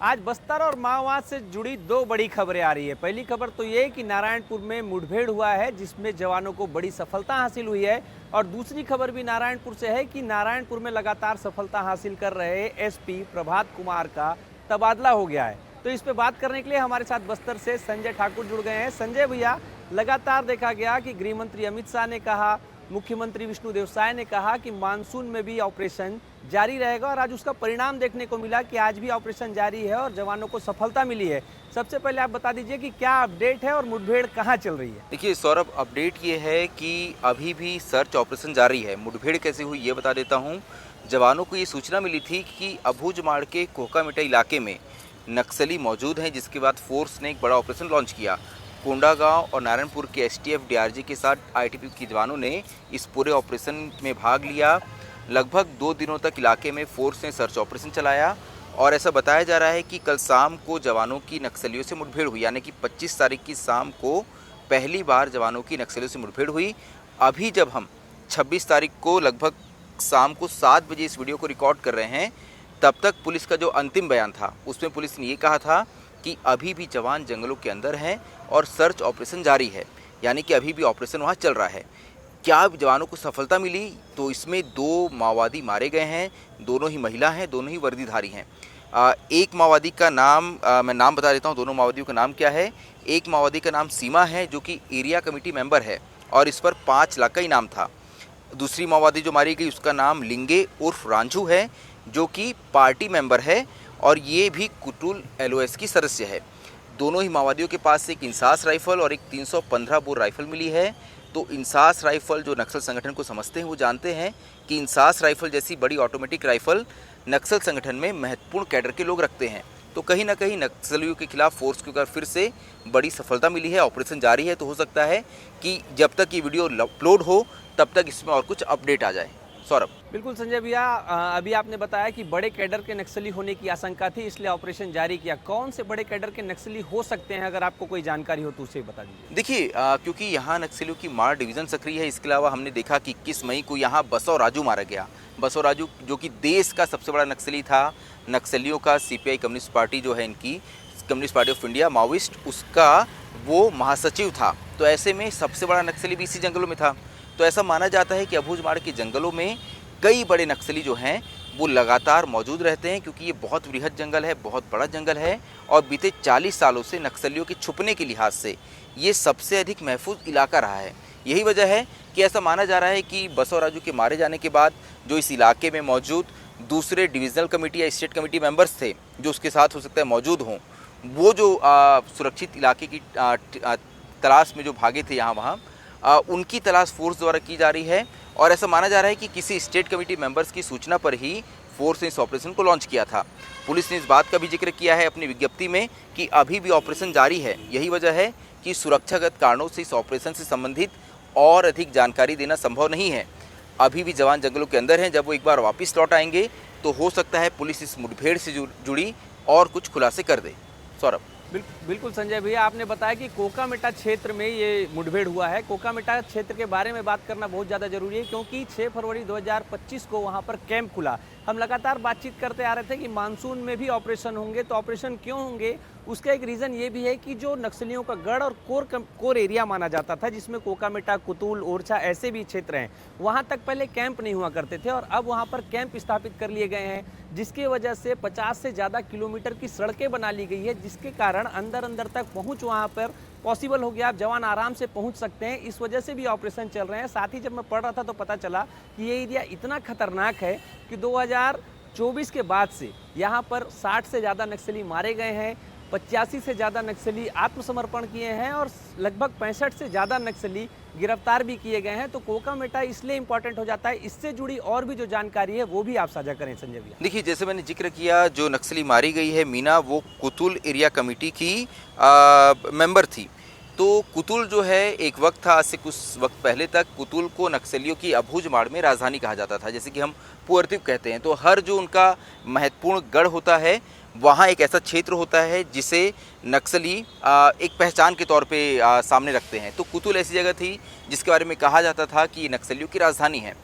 आज बस्तर और माओवाद से जुड़ी दो बड़ी खबरें आ रही है। पहली खबर तो ये कि नारायणपुर में मुठभेड़ हुआ है जिसमें जवानों को बड़ी सफलता हासिल हुई है, और दूसरी खबर भी नारायणपुर से है कि नारायणपुर में लगातार सफलता हासिल कर रहे एसपी प्रभात कुमार का तबादला हो गया है। तो इस पे बात करने के लिए हमारे साथ बस्तर से संजय ठाकुर जुड़ गए हैं। संजय भैया, लगातार देखा गया कि गृह मंत्री अमित शाह ने कहा, मुख्यमंत्री विष्णुदेव साय ने कहा कि मानसून में भी ऑपरेशन जारी रहेगा, और आज उसका परिणाम देखने को मिला कि आज भी ऑपरेशन जारी है और जवानों को सफलता मिली है। सबसे पहले आप बता दीजिए कि क्या अपडेट है और मुठभेड़ कहां चल रही है। देखिए सौरभ, अपडेट ये है कि अभी भी सर्च ऑपरेशन जारी है। मुठभेड़ कैसे हुई ये बता देता हूँ। जवानों को ये सूचना मिली थी कि अबूझमाड़ के कोकामिटा इलाके में नक्सली मौजूद हैं, जिसके बाद फोर्स ने एक बड़ा ऑपरेशन लॉन्च किया। कोंडागांव और नारायणपुर के एसटीएफ डीआरजी के साथ आईटीबीपी के जवानों ने इस पूरे ऑपरेशन में भाग लिया। लगभग 2 दिनों तक इलाके में फोर्स ने सर्च ऑपरेशन चलाया, और ऐसा बताया जा रहा है कि कल शाम को जवानों की नक्सलियों से मुठभेड़ हुई, यानी कि 25 तारीख की शाम को पहली बार जवानों की नक्सलियों से मुठभेड़ हुई। अभी जब हम 26 तारीख को लगभग शाम को 7 बजे इस वीडियो को रिकॉर्ड कर रहे हैं, तब तक पुलिस का जो अंतिम बयान था उसमें पुलिस ने ये कहा था कि अभी भी जवान जंगलों के अंदर हैं और सर्च ऑपरेशन जारी है, यानी कि अभी भी ऑपरेशन वहाँ चल रहा है। क्या जवानों को सफलता मिली? तो इसमें 2 माओवादी मारे गए हैं, दोनों ही महिला हैं, दोनों ही वर्दीधारी हैं। एक माओवादी का नाम मैं नाम बता देता हूँ, दोनों माओवादियों का नाम क्या है। एक माओवादी का नाम सीमा है, जो कि एरिया कमेटी मेंबर है और इस पर 5 लाख का इनाम था। दूसरी माओवादी जो मारी गई उसका नाम लिंगे उर्फ रांझू है, जो कि पार्टी मेंबर है और ये भी कुतुल एलओएस की सदस्य है। दोनों ही माओवादियों के पास से एक इंसास राइफल और एक 315 बोर राइफल मिली है। तो इंसास राइफल, जो नक्सल संगठन को समझते हैं वो जानते हैं कि इंसास राइफल जैसी बड़ी ऑटोमेटिक राइफल नक्सल संगठन में महत्वपूर्ण कैडर के लोग रखते हैं। तो कहीं ना कहीं नक्सलियों के खिलाफ फोर्स को फिर से बड़ी सफलता मिली है, ऑपरेशन जारी है। तो हो सकता है कि जब तक ये वीडियो अपलोड हो तब तक इसमें और कुछ अपडेट आ जाए। सौरभ। बिल्कुल संजय भैया, अभी आपने बताया कि बड़े कैडर के नक्सली होने की आशंका थी, इसलिए ऑपरेशन जारी किया। कौन से बड़े कैडर के नक्सली हो सकते हैं? अगर आपको कोई जानकारी हो तो उसे बता दीजिए। देखिए, क्योंकि यहाँ नक्सलियों की मार डिवीज़न सक्रिय है, इसके अलावा हमने देखा कि 21 मई को यहाँ बसव राजू मारा गया। बसव राजू जो कि देश का सबसे बड़ा नक्सली था। नक्सलियों का सीपीआई कम्युनिस्ट पार्टी जो है, इनकी communist party of India Maoist, उसका वो महासचिव था। तो ऐसे में सबसे बड़ा नक्सली भी इसी जंगलों में था। तो ऐसा माना जाता है कि अबूझमाड़ के जंगलों में कई बड़े नक्सली जो हैं वो लगातार मौजूद रहते हैं, क्योंकि ये बहुत वृहद जंगल है, बहुत बड़ा जंगल है, और बीते 40 सालों से नक्सलियों के छुपने के लिहाज से ये सबसे अधिक महफूज इलाका रहा है। यही वजह है कि ऐसा माना जा रहा है कि बसव राजू के मारे जाने के बाद जो इस इलाके में मौजूद दूसरे डिविजनल कमेटी या स्टेट कमेटी मेंबर्स थे, जो उसके साथ हो सकता है मौजूद हों, वो जो सुरक्षित इलाके की तलाश में जो भागे थे यहाँ वहाँ, उनकी तलाश फोर्स द्वारा की जा रही है। और ऐसा माना जा रहा है कि किसी स्टेट कमेटी मेंबर्स की सूचना पर ही फोर्स ने इस ऑपरेशन को लॉन्च किया था। पुलिस ने इस बात का भी जिक्र किया है अपनी विज्ञप्ति में कि अभी भी ऑपरेशन जारी है। यही वजह है कि सुरक्षागत कारणों से इस ऑपरेशन से संबंधित और अधिक जानकारी देना संभव नहीं है। अभी भी जवान जंगलों के अंदर हैं। जब वो एक बार वापस लौट आएंगे तो हो सकता है पुलिस इस मुठभेड़ से जुड़ी और कुछ खुलासे कर दे। सौरभ। बिल्कुल संजय भैया, आपने बताया कि कोकामिटा क्षेत्र में ये मुठभेड़ हुआ है। कोकामिटा क्षेत्र के बारे में बात करना बहुत ज़्यादा जरूरी है, क्योंकि 6 फरवरी 2025 को वहाँ पर कैंप खुला। हम लगातार बातचीत करते आ रहे थे कि मानसून में भी ऑपरेशन होंगे, तो ऑपरेशन क्यों होंगे? उसका एक रीज़न ये भी है कि जो नक्सलियों का गढ़ और कोर एरिया माना जाता था, जिसमें कोकामिटा, कुतुल, ओरछा ऐसे भी क्षेत्र हैं, वहाँ तक पहले कैंप नहीं हुआ करते थे, और अब वहाँ पर कैंप स्थापित कर लिए गए हैं, जिसकी वजह से 50 से ज़्यादा किलोमीटर की सड़कें बना ली गई है, जिसके कारण अंदर तक पहुँच वहाँ पर पॉसिबल हो गया। आप जवान आराम से पहुँच सकते हैं। इस वजह से भी ऑपरेशन चल रहे हैं। साथ ही जब मैं पढ़ रहा था तो पता चला कि ये एरिया इतना खतरनाक है कि 2024 के बाद से यहाँ पर 60 से ज़्यादा नक्सली मारे गए हैं, 85 से ज़्यादा नक्सली आत्मसमर्पण किए हैं, और लगभग 65 से ज़्यादा नक्सली गिरफ्तार भी किए गए हैं। तो कोकामिटा इसलिए इंपॉर्टेंट हो जाता है। इससे जुड़ी और भी जो जानकारी है वो भी आप साझा करें संजय भैया। देखिए, जैसे मैंने जिक्र किया, जो नक्सली मारी गई है मीना, वो कुतुल एरिया कमेटी की मेंबर थी। तो कुतुल जो है, एक वक्त था, आज से कुछ वक्त पहले तक कुतुल को नक्सलियों की अबूझमाड़ में राजधानी कहा जाता था, जैसे कि हम पुअर्तिव कहते हैं। तो हर जो उनका महत्वपूर्ण गढ़ होता है, वहाँ एक ऐसा क्षेत्र होता है जिसे नक्सली एक पहचान के तौर पे सामने रखते हैं। तो कुतुल ऐसी जगह थी जिसके बारे में कहा जाता था कि नक्सलियों की राजधानी है।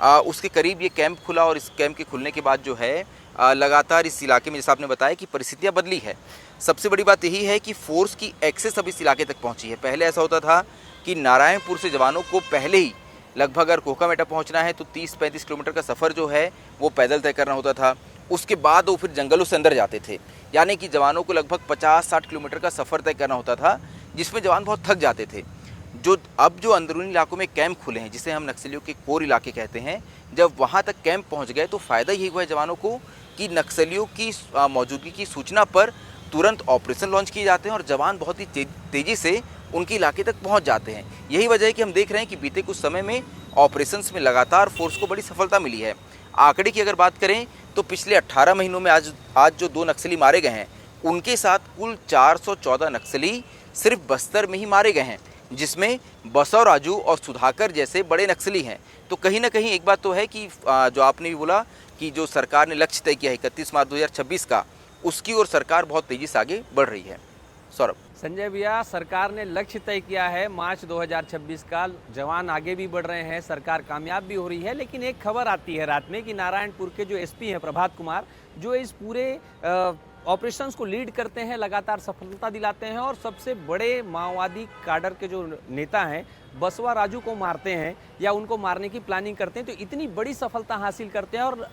उसके करीब ये कैंप खुला, और इस कैंप के खुलने के बाद जो है लगातार इस इलाके में जैसा आपने बताया कि परिस्थितियाँ बदली है। सबसे बड़ी बात यही है कि फोर्स की एक्सेस अब इस इलाके तक पहुँची है। पहले ऐसा होता था कि नारायणपुर से जवानों को पहले ही लगभग अगर कोकामेटा पहुंचना है तो 30-35 किलोमीटर का सफ़र जो है वो पैदल तय करना होता था। उसके बाद वो फिर जंगलों से अंदर जाते थे, यानी कि जवानों को लगभग 50-60 किलोमीटर का सफ़र तय करना होता था, जिसमें जवान बहुत थक जाते थे। जो अंदरूनी इलाकों में कैंप खुले हैं, जिसे हम नक्सलियों के कोर इलाके कहते हैं, जब वहाँ तक कैंप पहुँच गए तो फ़ायदा यही हुआ है जवानों को कि नक्सलियों की मौजूदगी की सूचना पर तुरंत ऑपरेशन लॉन्च किए जाते हैं और जवान बहुत ही तेज़ी से उनके इलाके तक पहुंच जाते हैं। यही वजह है कि हम देख रहे हैं कि बीते कुछ समय में ऑपरेशंस में लगातार फोर्स को बड़ी सफलता मिली है। आंकड़े की अगर बात करें तो पिछले 18 महीनों में आज जो 2 नक्सली मारे गए हैं, उनके साथ कुल 414 नक्सली सिर्फ बस्तर में ही मारे गए हैं, जिसमें बसव राजू और सुधाकर जैसे बड़े नक्सली हैं। तो कहीं ना कहीं एक बात तो है कि जो आपने भी बोला कि जो सरकार ने लक्ष्य तय किया है 31 मार्च 2026 का, उसकी ओर सरकार बहुत तेज़ी से आगे बढ़ रही है। सौरभ। संजय भैया, सरकार ने लक्ष्य तय किया है मार्च 2026 का, जवान आगे भी बढ़ रहे हैं, सरकार कामयाब भी हो रही है। लेकिन एक खबर आती है रात में कि नारायणपुर के जो एसपी हैं प्रभात कुमार, जो इस पूरे ऑपरेशंस को लीड करते हैं, लगातार सफलता दिलाते हैं और सबसे बड़े माओवादी काडर के जो नेता हैं बसवा राजू को मारते हैं या उनको मारने की प्लानिंग करते हैं, तो इतनी बड़ी सफलता हासिल करते हैं। और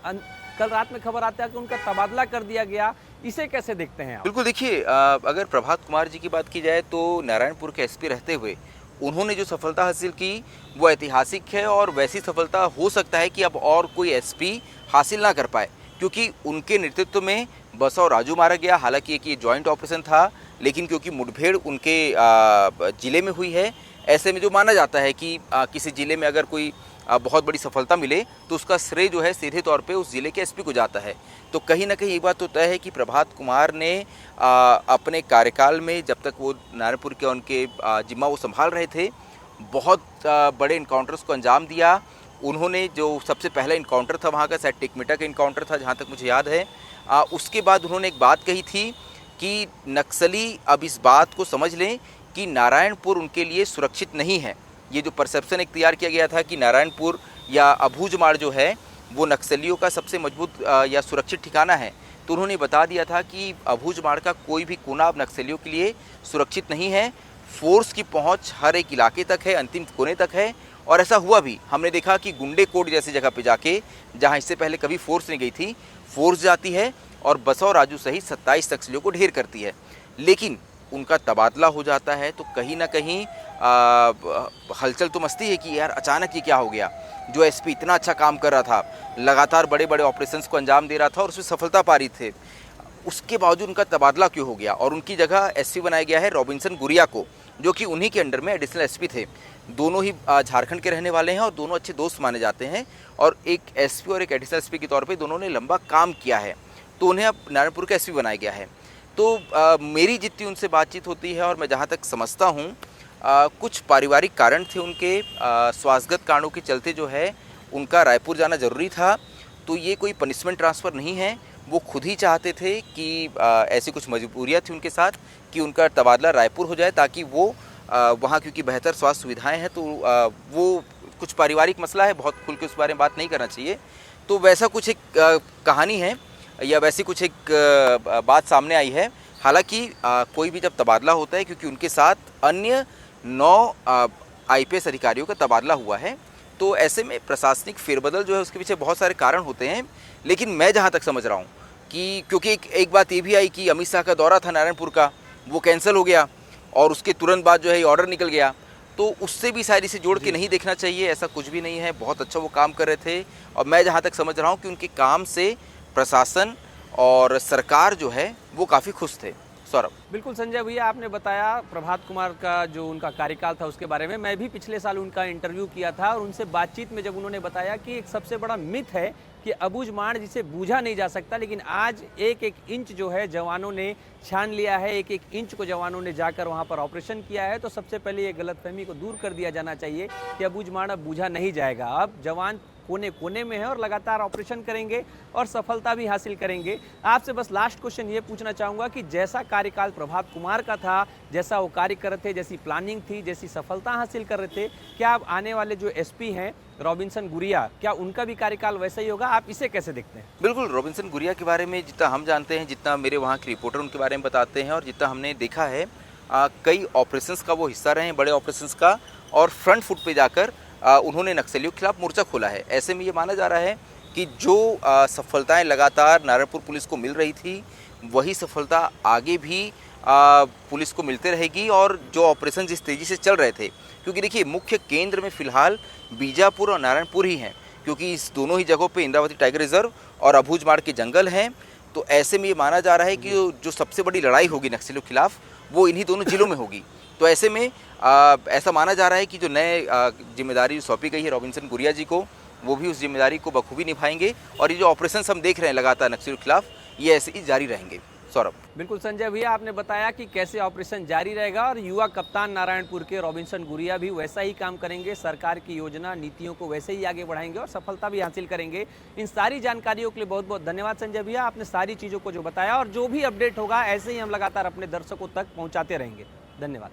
कल रात में खबर आता है कि उनका तबादला कर दिया गया। इसे कैसे देखते हैं आप? बिल्कुल, देखिए, अगर प्रभात कुमार जी की बात की जाए तो नारायणपुर के एसपी रहते हुए उन्होंने जो सफलता हासिल की वो ऐतिहासिक है और वैसी सफलता हो सकता है कि अब और कोई एसपी हासिल ना कर पाए, क्योंकि उनके नेतृत्व में बसव राजू मारा गया। हालांकि एक ये जॉइंट ऑपरेशन था, लेकिन क्योंकि मुठभेड़ उनके ज़िले में हुई है, ऐसे में जो माना जाता है कि किसी ज़िले में अगर कोई बहुत बड़ी सफलता मिले तो उसका श्रेय जो है सीधे तौर पे उस ज़िले के एसपी को जाता है। तो कहीं ना कहीं ये बात तो तय है कि प्रभात कुमार ने अपने कार्यकाल में, जब तक वो नारायणपुर के उनके जिम्मा वो संभाल रहे थे, बहुत बड़े इनकाउंटर्स को अंजाम दिया। उन्होंने जो सबसे पहला इनकाउंटर था वहाँ का शायद टिकमेटा का इनकाउंटर था, जहाँ तक मुझे याद है। उसके बाद उन्होंने एक बात कही थी कि नक्सली अब इस बात को समझ लें कि नारायणपुर उनके लिए सुरक्षित नहीं है। ये जो परसेप्शन एक तैयार किया गया था कि नारायणपुर या अबूझमाड़ जो है वो नक्सलियों का सबसे मजबूत या सुरक्षित ठिकाना है, तो उन्होंने बता दिया था कि अबूझमाड़ का कोई भी कोना अब नक्सलियों के लिए सुरक्षित नहीं है। फोर्स की पहुंच हर एक इलाके तक है, अंतिम कोने तक है। और ऐसा हुआ भी, हमने देखा कि गुंडे कोट जैसी जगह पे जाके, जहां इससे पहले कभी फोर्स नहीं गई थी, फोर्स जाती है और बसव राजू सहित 27 नक्सलियों को ढेर करती है। लेकिन उनका तबादला हो जाता है तो कहीं ना कहीं हलचल तो मचती है कि यार अचानक ये क्या हो गया। जो एसपी इतना अच्छा काम कर रहा था, लगातार बड़े बड़े ऑपरेशंस को अंजाम दे रहा था और उसमें सफलता पा रही थे, उसके बावजूद उनका तबादला क्यों हो गया और उनकी जगह एसपी बनाया गया है रॉबिन्सन गुरिया को, जो कि उन्हीं के अंडर में एडिशनल एसपी थे। दोनों ही झारखंड के रहने वाले हैं और दोनों अच्छे दोस्त माने जाते हैं और एक एसपी और एक एडिशनल एसपी के तौर पे दोनों ने लंबा काम किया है, तो उन्हें अब नारायणपुर का एसपी बनाया गया है। तो मेरी जितनी उनसे बातचीत होती है और मैं जहाँ तक समझता हूँ, कुछ पारिवारिक कारण थे उनके, स्वास्थ्यगत कारणों के चलते जो है उनका रायपुर जाना ज़रूरी था। तो ये कोई पनिशमेंट ट्रांसफ़र नहीं है, वो खुद ही चाहते थे कि ऐसी कुछ मजबूरियाँ थी उनके साथ कि उनका तबादला रायपुर हो जाए, ताकि वो वहाँ, क्योंकि बेहतर स्वास्थ्य सुविधाएं हैं, तो वो कुछ पारिवारिक मसला है, बहुत खुल के उस बारे में बात नहीं करना चाहिए। तो वैसा कुछ एक कहानी है या वैसी कुछ एक बात सामने आई है। हालांकि कोई भी जब तबादला होता है, क्योंकि उनके साथ अन्य 9 आईपीएस अधिकारियों का तबादला हुआ है, तो ऐसे में प्रशासनिक फेरबदल जो है उसके पीछे बहुत सारे कारण होते हैं। लेकिन मैं जहाँ तक समझ रहा हूँ कि क्योंकि एक बात ये भी आई कि अमित शाह का दौरा था नारायणपुर का, वो कैंसिल हो गया और उसके तुरंत बाद जो है ऑर्डर निकल गया, तो उससे भी शायद इसे जोड़ के नहीं देखना चाहिए। ऐसा कुछ भी नहीं है, बहुत अच्छा वो काम कर रहे थे और मैं जहाँ तक समझ रहा हूँ कि उनके काम से प्रशासन और सरकार जो है वो काफ़ी खुश थे। सौरभ। बिल्कुल संजय भैया, आपने बताया प्रभात कुमार का जो उनका कार्यकाल था उसके बारे में। मैं भी पिछले साल उनका इंटरव्यू किया था और उनसे बातचीत में जब उन्होंने बताया कि एक सबसे बड़ा मिथ है कि अबूझमाड़ जिसे बूझा नहीं जा सकता, लेकिन आज एक एक इंच जो है जवानों ने छान लिया है, एक एक इंच को जवानों ने जाकर वहां पर ऑपरेशन किया है। तो सबसे पहले ये गलतफहमी को दूर कर दिया जाना चाहिए कि अबूझमाड़ अब बूझा नहीं जाएगा। अब जवान कोने कोने में है और लगातार ऑपरेशन करेंगे और सफलता भी हासिल करेंगे। आपसे बस लास्ट क्वेश्चन ये पूछना चाहूँगा कि जैसा कार्यकाल प्रभात कुमार का था, जैसा वो कार्य कर रहे थे, जैसी प्लानिंग थी, जैसी सफलता हासिल कर रहे थे, क्या आप आने वाले जो एसपी हैं रॉबिन्सन गुरिया, क्या उनका भी कार्यकाल वैसा ही होगा? आप इसे कैसे देखते हैं? बिल्कुल, रॉबिन्सन गुरिया के बारे में जितना हम जानते हैं, जितना मेरे वहाँ के रिपोर्टर उनके बारे में बताते हैं और जितना हमने देखा है, कई ऑपरेशंस का वो हिस्सा रहे हैं, बड़े ऑपरेशंस का, और फ्रंट फुट पे जाकर उन्होंने नक्सलियों के खिलाफ मोर्चा खोला है। ऐसे में ये माना जा रहा है कि जो सफलताएं लगातार नारायणपुर पुलिस को मिल रही थी, वही सफलता आगे भी पुलिस को मिलते रहेगी। और जो ऑपरेशन जिस तेज़ी से चल रहे थे, क्योंकि देखिए मुख्य केंद्र में फ़िलहाल बीजापुर और नारायणपुर ही हैं, क्योंकि इस दोनों ही जगहों पे इंद्रावती टाइगर रिजर्व और अबूझमाड़ के जंगल हैं। तो ऐसे में ये माना जा रहा है कि जो सबसे बड़ी लड़ाई होगी नक्सलियों के खिलाफ, वो इन्हीं दोनों जिलों में होगी। तो ऐसे में ऐसा माना जा रहा है कि जो नए जिम्मेदारी सौंपी गई है रॉबिन्सन गुरिया जी को, वो भी उस जिम्मेदारी को बखूबी निभाएंगे। और ये जो ऑपरेशन हम देख रहे हैं लगातार नक्सलियों के खिलाफ, ये ऐसे ही जारी रहेंगे। सौरभ। बिल्कुल संजय भैया, आपने बताया कि कैसे ऑपरेशन जारी रहेगा और युवा कप्तान नारायणपुर के रॉबिन्सन गुरिया भी वैसा ही काम करेंगे, सरकार की योजना नीतियों को वैसे ही आगे बढ़ाएंगे और सफलता भी हासिल करेंगे। इन सारी जानकारियों के लिए बहुत बहुत धन्यवाद संजय भैया, आपने सारी चीज़ों को जो बताया, और जो भी अपडेट होगा ऐसे ही हम लगातार अपने दर्शकों तक पहुँचाते रहेंगे। धन्यवाद।